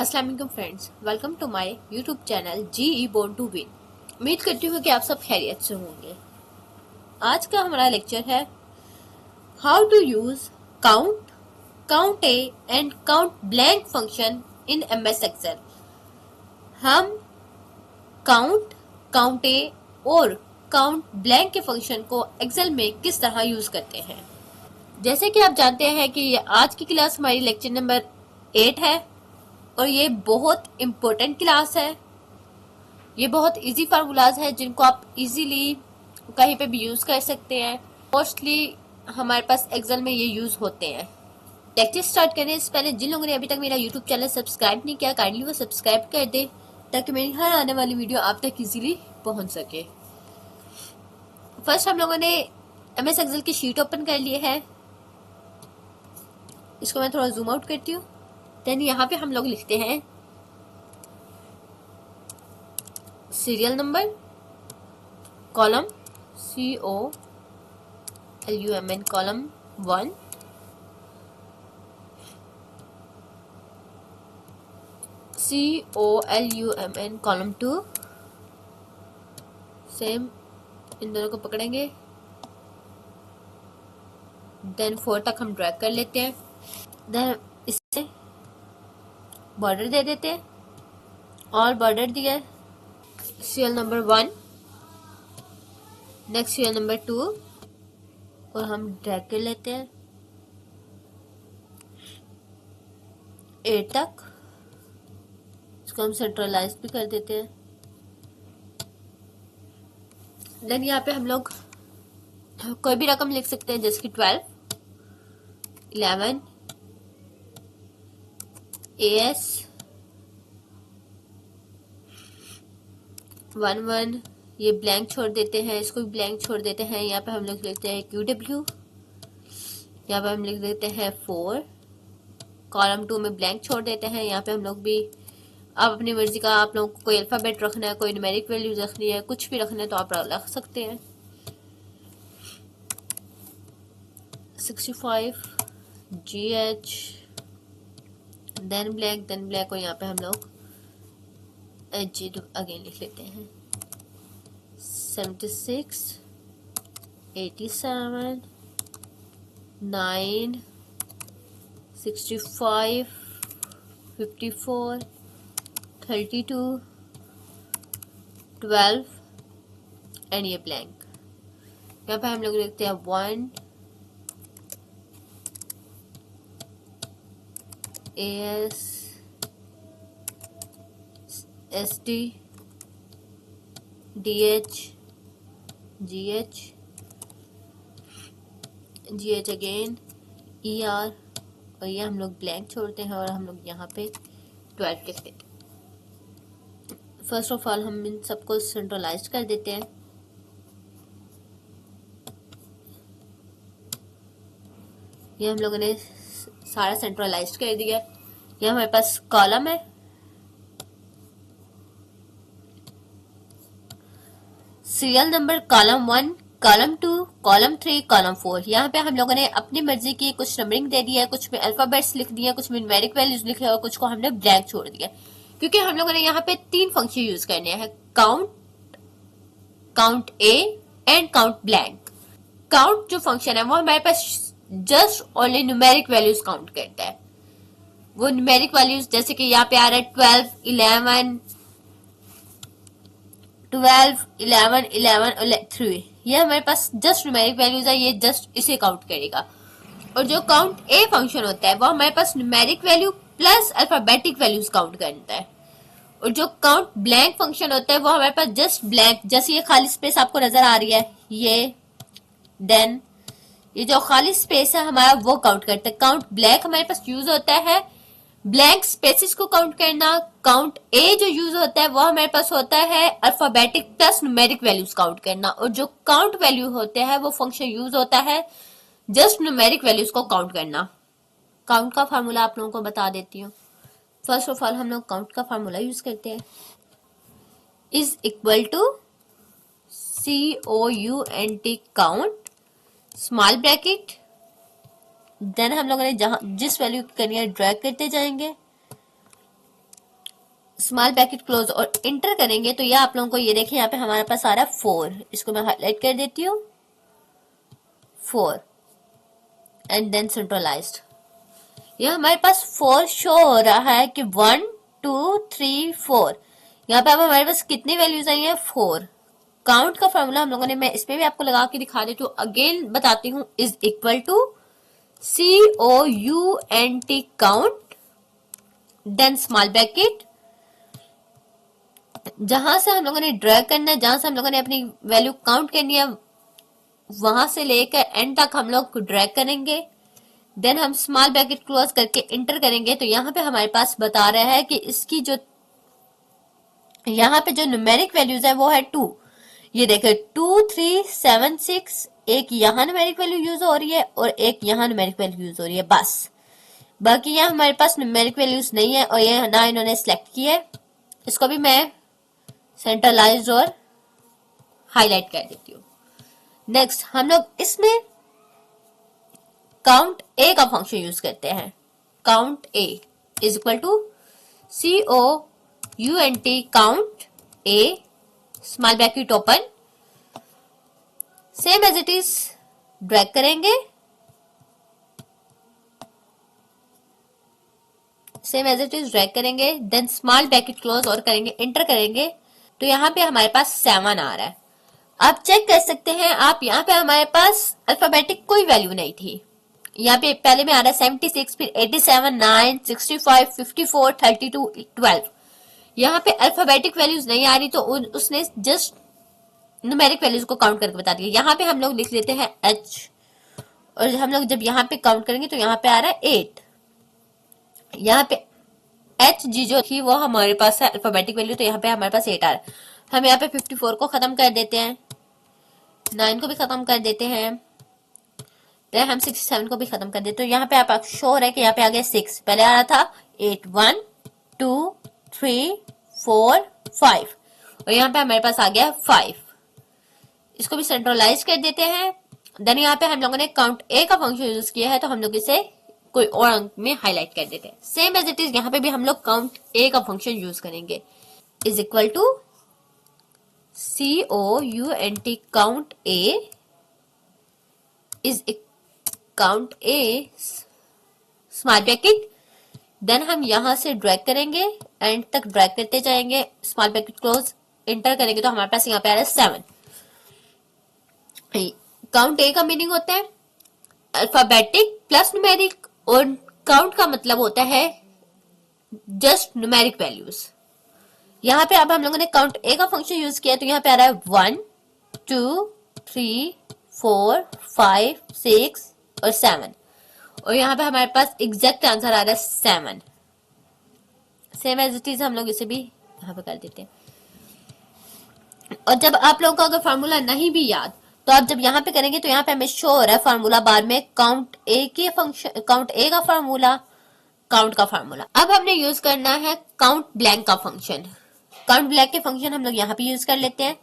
अस्सलाम वालेकुम friends, welcome to my YouTube channel GE born to win. उम्मीद करती हूँ कि आप सब खैरियत से होंगे। आज का हमारा लेक्चर है how to use count, count a and count blank function in MS excel. हम काउंट, काउंट ए और काउंट ब्लैंक के फंक्शन को एक्सेल में किस तरह यूज करते हैं। जैसे कि आप जानते हैं कि आज की क्लास हमारी लेक्चर नंबर 8 है और ये बहुत इम्पोर्टेंट क्लास है। ये बहुत इजी फार्मूलाज है जिनको आप इजीली कहीं पे भी यूज कर सकते हैं। मोस्टली हमारे पास एक्सेल में ये यूज होते हैं। लेक्चर स्टार्ट करने से पहले जिन लोगों ने अभी तक मेरा यूट्यूब चैनल सब्सक्राइब नहीं किया, काइंडली वो सब्सक्राइब कर दे ताकि मेरी हर आने वाली वीडियो आप तक इजीली पहुंच सके। फर्स्ट हम लोगों ने MS एक्सेल की शीट ओपन कर ली है। इसको मैं थोड़ा जूम आउट करती हूँ। देन यहाँ पे हम लोग लिखते हैं serial number, column COLUMN column 1, COLUMN column 2, same in दोनों को पकड़ेंगे। देन 4 तक हम ड्रैग कर लेते हैं। देन इससे बॉर्डर दे देते हैं और बॉर्डर दिया serial number 1, next serial number 2 और हम ड्रैग कर लेते हैं 8 तक। इसको हम सेंट्रलाइज भी कर देते हैं। देन यहाँ पे हम लोग कोई भी रकम लिख सकते हैं जैसे कि 12, 11, AS 11, ये ब्लैंक छोड़ देते हैं, इसको भी ब्लैंक छोड़ देते हैं। यहाँ पे हम लोग लिखते हैं QW, यहाँ पे हम लिख देते हैं 4, कॉलम 2 में ब्लैंक छोड़ देते हैं। यहाँ पे हम लोग भी आप अपनी मर्जी का, आप लोगों को कोई अल्फाबेट रखना है, कोई न्यूमेरिक वैल्यूज रखनी है, कुछ भी रखना है तो आप रख सकते हैं। 65 GH, देन ब्लैक और यहाँ पे हम लोग HG अगेन लिख लेते हैं। 76, 87, 9, 65, 54, 32, 12 एंड ये ब्लैंक। यहाँ पे हम लोग लिखते हैं 1, AS SD DH GH again ER और ये हम लोग ब्लैंक छोड़ते हैं और हम लोग यहाँ पे 12 लिख देते हैं। फर्स्ट ऑफ ऑल हम इन सबको सेंट्रलाइज कर देते हैं। ये हम लोगों ने सारा सेंट्रलाइज कर दिया। ये हमारे पास कॉलम है, serial number column 1, column 2, column 3, column 4। यहाँ पे हम लोगों ने अपनी मर्जी की कुछ नंबरिंग दे दी है, कुछ में अल्फाबेट्स लिख दिए, कुछ में न्यूमेरिक वैल्यूज लिखे और कुछ को हमने ब्लैंक छोड़ दिया, क्योंकि हम लोगों ने यहाँ पे 3 फंक्शन यूज करने हैं, count, count a and count blank. Count जो फंक्शन है वो हमारे पास just only numeric values count करता है। वो न्यूमेरिक वैल्यूज जैसे कि यहाँ पे आ रहा है 12, 11 और 3, ये हमारे पास जस्ट न्यूमेरिक वैल्यूज है, ये जस्ट इसे काउंट करेगा। और जो काउंट ए फंक्शन होता है वो हमारे पास numeric value plus alphabetic values count करता है। और जो काउंट ब्लैंक फंक्शन होता है वो हमारे पास जस्ट ब्लैंक, जैसे ये खाली स्पेस आपको नजर आ रही है, ये देन ये जो खाली स्पेस है हमारा वो काउंट करता है। काउंट ब्लैंक हमारे पास यूज होता है ब्लैंक स्पेसेस को काउंट करना। काउंट ए जो यूज होता है वो हमारे पास होता है alphabetic plus numeric values count करना। और जो काउंट वैल्यू होते हैं वो फंक्शन यूज होता है जस्ट न्यूमेरिक वैल्यूज को काउंट करना। काउंट का फार्मूला आप लोगों को बता देती हूँ। फर्स्ट ऑफ ऑल हम लोग काउंट का फार्मूला यूज करते हैं, is equal to COUNT count small bracket, then हम लोगों ने जहां जिस वैल्यू करनी है ड्रैग करते जाएंगे स्मॉल ब्रैकेट क्लोज और इंटर करेंगे तो ये आप लोगों को ये देखें यहाँ पे हमारे पास आ रहा है 4, इसको मैं हाईलाइट कर देती हूँ 4 एंड देन सेंट्रलाइज्ड। ये हमारे पास 4 शो हो रहा है कि 1 2 3 4। यहाँ पे अब हमारे पास कितनी वैल्यूज आई है 4। काउंट का फॉर्मूला हम लोगों ने, मैं इसमें भी आपको लगा के दिखा देती हूँ, अगेन बताती हूँ, is equal to COUNT count then small bracket, जहां से हम लोगों ने ड्रैग करना है, जहां से हम लोगों ने अपनी वैल्यू काउंट करनी है वहां से लेकर एंड तक हम लोग ड्रैग करेंगे। देन हम स्मॉल ब्रैकेट क्लोज करके इंटर करेंगे तो यहाँ पे हमारे पास बता रहा है कि इसकी जो यहाँ पे जो न्यूमेरिक वैल्यूज है वो है 2। ये देखे 2 3 7 6, एक यहाँ न्यूमेरिक वैल्यू यूज हो रही है और एक यहाँ न्यूमेरिक वैल्यू यूज हो रही है बस। बाकी यहाँ हमारे पास न्यूमेरिक वैल्यूज नहीं है और ये ना इन्होंने सिलेक्ट किया है। इसको भी मैं सेंट्रलाइज्ड और हाईलाइट कर देती हूँ। नेक्स्ट हम लोग इसमें काउंट ए का फंक्शन यूज करते हैं। Count a is equal to COUNT count a small bracket open, same as it is drag करेंगे, same as it is drag करेंगे, देन स्मॉल ब्रैकेट क्लोज और करेंगे इंटर करेंगे तो यहाँ पे हमारे पास 7 आ रहा है। आप चेक कर सकते हैं, आप यहाँ पे हमारे पास अल्फाबेटिक कोई वैल्यू नहीं थी। यहाँ पे पहले में आ रहा है 76, फिर 87, 9, 65, 54, 32, 12। यहाँ पे अल्फाबेटिक वैल्यूज नहीं आ रही तो उसने जस्ट न्यूमेरिक वैल्यूज को काउंट करके बता दिया। यहाँ पे हम लोग लिख लेते हैं H और हम लोग जब यहाँ पे काउंट करेंगे तो यहाँ पे आ रहा है 8। यहाँ पे HG जो थी वो हमारे पास है अल्फाबेटिक वैल्यू, तो यहाँ पे हमारे पास 8 आ रहा है। हम यहाँ पे 54 को खत्म कर देते हैं, 9 को भी खत्म कर देते हैं, तो हम 67 को भी खत्म कर देते हैं। तो यहाँ पे आप शो हो रहा है कि यहाँ पे आ गया 6, पहले आ रहा था 8, 1 2 3 4 5 और यहाँ पे हमारे पास आ गया 5। इसको भी सेंट्रलाइज कर देते हैं। देन यहाँ पे हम लोगों ने काउंट ए का फंक्शन यूज किया है तो हम लोग इसे कोई और अंक में हाईलाइट कर देते हैं। सेम एज इट इज यहाँ पे भी हम लोग काउंट ए का फंक्शन यूज करेंगे, is equal to COUNT count a is count a small bracket, then हम यहां से ड्रैग करेंगे, एंड तक ड्रैग करते जाएंगे, स्मॉल ब्रैकेट क्लोज इंटर करेंगे तो हमारे पास यहाँ पे आ रहा है 7। काउंट ए का मीनिंग होता है अल्फाबेटिक प्लस न्यूमेरिक और काउंट का मतलब होता है जस्ट न्यूमेरिक वैल्यूज। यहाँ पे अब हम लोगों ने काउंट ए का फंक्शन यूज किया तो यहाँ पे आ रहा है 1 2 3 4 5 6 और 7 और यहाँ पे हमारे पास एग्जैक्ट आंसर आ रहा है 7। सेम एज इट इज हम लोग इसे भी यहाँ पे कर देते हैं। और जब आप लोगों को अगर फार्मूला नहीं भी याद तो आप जब यहाँ पे करेंगे तो यहाँ पे हमें शो हो रहा है फार्मूला बार में काउंट ए के फंक्शन, काउंट ए का फार्मूला, काउंट का फार्मूला। अब हमने यूज करना है काउंट ब्लैंक का फंक्शन। काउंट ब्लैंक के फंक्शन हम लोग यहाँ पे यूज कर लेते हैं।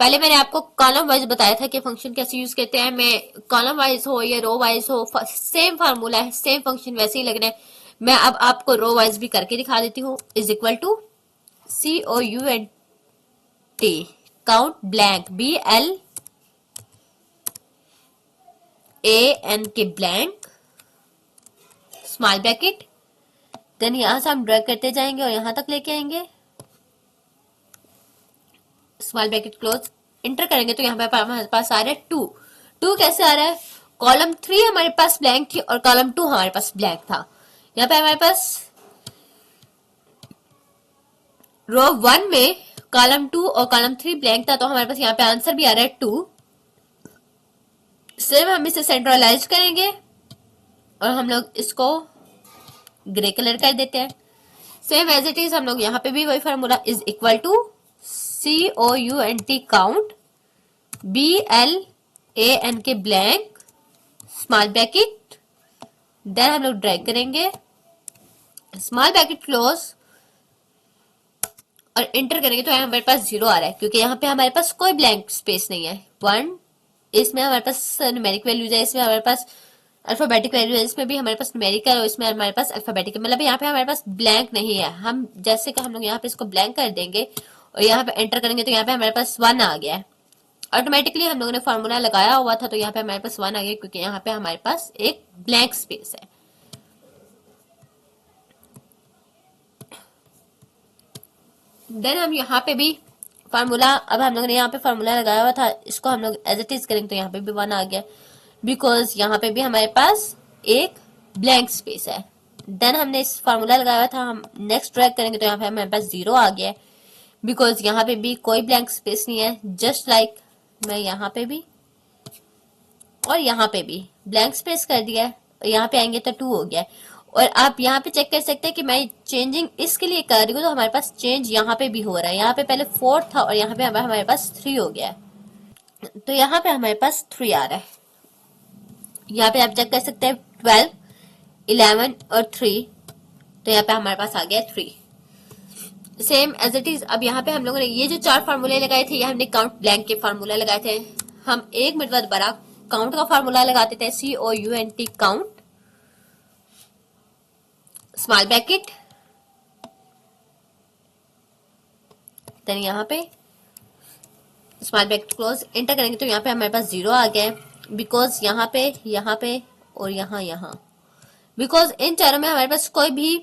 पहले मैंने आपको कॉलम वाइज बताया था कि फंक्शन कैसे यूज करते हैं। मैं कॉलम वाइज हो या रो वाइज हो सेम फार्मूला है, सेम फंक्शन वैसे ही लगना है। मैं अब आपको रो वाइज भी करके दिखा देती हूँ। Is equal to COUNT count blank BLANK blank small bracket, then यहां से हम ड्रैग करते जाएंगे और यहां तक लेके आएंगे, स्मॉल ब्रैकेट क्लोज इंटर करेंगे तो यहाँ पे हमारे पास आ रहा है 2। 2 कैसे आ रहा है, कॉलम 3 हमारे पास ब्लैंक थी और कॉलम 2 हमारे पास ब्लैंक था। यहाँ पे हमारे पास रो 1 में कॉलम 2 और कॉलम 3 ब्लैंक था तो हमारे पास यहाँ पे आंसर भी आ रहा है 2। सेम हम इसे सेंट्रलाइज करेंगे और हम लोग इसको ग्रे कलर कर देते हैं। सेम एज इट इज हम लोग यहाँ पे भी वही formula is equal to COUNT count BLANK blank small bracket, then हम लोग ड्रैग करेंगे, स्मॉल ब्रैकेट क्लोज और इंटर करेंगे तो हमारे पास 0 आ रहा है क्योंकि यहाँ पे हमारे पास कोई ब्लैंक स्पेस नहीं है। 1 इसमें हमारे पास न्यूमेरिक वैल्यूज है, इसमें हमारे पास अल्फाबेटिक वैल्यू है, इसमें भी हमारे पास न्यूमेरिकल और इसमें हमारे पास अल्फाबेटिक, मतलब यहाँ पे हमारे पास ब्लैंक नहीं है। हम जैसे कि हम लोग यहाँ पे इसको ब्लैंक कर देंगे और यहाँ पे एंटर करेंगे तो यहाँ पे हमारे पास 1 आ गया है। ऑटोमेटिकली हम लोगों ने फॉर्मूला लगाया हुआ था तो यहाँ पे हमारे पास 1 आ गया, क्योंकि यहाँ पे हमारे पास एक ब्लैंक स्पेस है। देन हम यहाँ पे भी फार्मूला, अब हम लोगों ने यहाँ पे फार्मूला लगाया हुआ था, इसको हम लोग एज इट इज करेंगे तो यहाँ पे भी 1 आ गया, बिकॉज यहाँ पे भी हमारे पास एक ब्लैंक स्पेस है। देन हमने इस फार्मूला लगाया हुआ था, हम नेक्स्ट ड्रैग करेंगे तो यहाँ पे हमारे पास 0 आ गया है, बिकॉज यहाँ पे भी कोई ब्लैंक स्पेस नहीं है। जस्ट लाइक मैं यहाँ पे भी और यहाँ पे भी ब्लैंक स्पेस कर दिया है, और यहाँ पे आएंगे तो 2 हो गया है। और आप यहाँ पे चेक कर सकते हैं कि मैं चेंजिंग इसके लिए कर रही हूँ तो हमारे पास चेंज यहाँ पे भी हो रहा है। यहाँ पे पहले 4 था और यहाँ पे हमारे पास 3 हो गया है, तो यहाँ पे हमारे पास 3 आ रहा है। यहाँ पे आप चेक कर सकते हैं 12, 11 और 3, तो यहाँ पे हमारे पास आ गया 3। Same as it is. अब यहाँ पे हम लोगों ने ये जो 4 फार्मूले लगाए थे, ये हमने काउंट ब्लैंक के फार्मूला लगाए थे। हम 1 मिनट बाद बड़ा काउंट का फार्मूला लगाते थे, COUNT count, small bracket, then यहाँ पे स्मॉल ब्रैकेट क्लोज, एंटर करेंगे तो यहाँ पे हमारे पास 0 आ गया है, बिकॉज यहाँ पे और यहाँ, बिकॉज इन चारों में हमारे पास कोई भी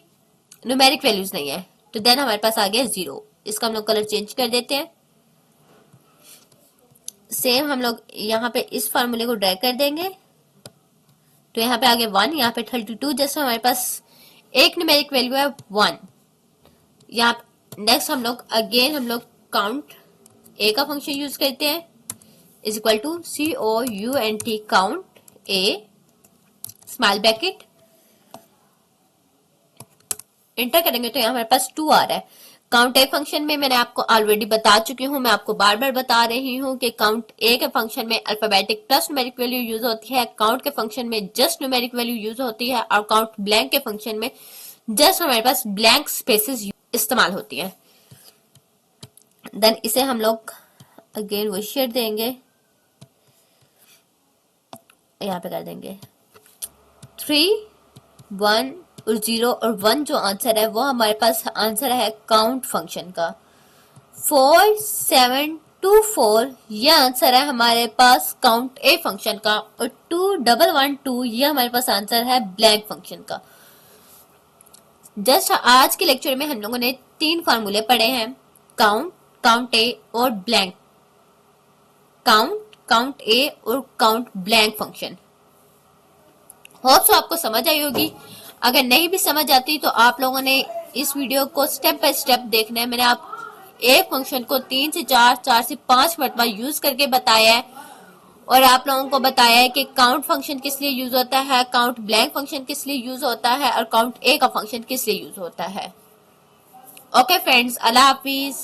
न्यूमेरिक वैल्यूज नहीं है, तो देन हमारे पास आ गया 0। इसका हम लोग कलर चेंज कर देते हैं। सेम हम लोग यहाँ पे इस फार्मूले को ड्रैग कर देंगे तो यहाँ पे आ गया 1, यहाँ पे 32, जैसे हमारे पास एक न्यूमेरिक वैल्यू है 1। यहाँ नेक्स्ट हम लोग काउंट ए का फंक्शन यूज करते हैं, is equal to COUNT count a, small bracket, enter करेंगे तो यहाँ हमारे पास 2 आ रहा है। काउंट ए फंक्शन में मैंने आपको ऑलरेडी बता चुकी हूँ, मैं आपको बार बार बता रही हूँ कि काउंट ए के फंक्शन में alphabetic plus numeric value use होती है, काउंट के फंक्शन में जस्ट न्यूमेरिक वैल्यू यूज होती है, और काउंट ब्लैंक के फंक्शन में जस्ट हमारे पास ब्लैंक स्पेसेस इस्तेमाल होती है। देन इसे हम लोग अगेन वही शेड देंगे, यहाँ पे कर देंगे 3, 1 और 0 और 1 जो आंसर है वो हमारे पास आंसर है काउंट फंक्शन का। 4, 7, 2, 4 ये आंसर है हमारे पास काउंट ए फंक्शन का, और 2, 1, 1, 2 ये हमारे पास आंसर है ब्लैंक फंक्शन का। जस्ट आज के लेक्चर में हम लोगों ने 3 फार्मूले पढ़े हैं, काउंट ए और ब्लैंक, काउंट ए और count blank function. Hope so आपको समझ आई होगी। अगर नहीं भी समझ आती तो आप लोगों ने इस वीडियो को स्टेप बाय स्टेप देखना है। मैंने आप एक फंक्शन को 3 से 4, 4 से 5 मरतबा यूज करके बताया है, और आप लोगों को बताया है कि काउंट फंक्शन किस लिए यूज होता है, काउंट ब्लैंक फंक्शन किस लिए यूज होता है, और काउंट ए का फंक्शन किस लिए यूज होता है। ओके फ्रेंड्स, अल्लाह हाफिज।